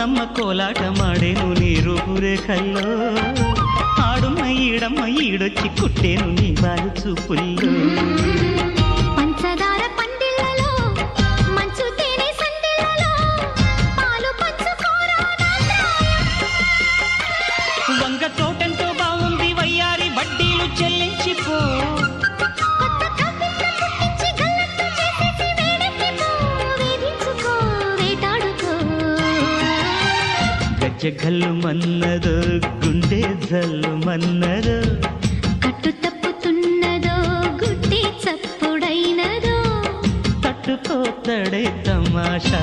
కోనమ్మ కోలాట మాడేను నీ రూపురేఖల్లో ఆడుమ్మ ఈడమ్మ ఈడొచ్చి కుట్టేను నీ బాలు చూపుల్లో పంచదార పందిళ్ళలో మంచు తేనె సందిళ్ళలో పాలు పంచుకోరా వంగ తోటంతో బాగుంది వయ్యారి వడ్డీలు చెల్లించిపో గజ్జగల్లు మన్నదో గుండె జల్లు మన్నదో కట్టు తప్పుతున్నదో గుడ్డి చప్పుడైనదో తట్టుకోతడే తమాషా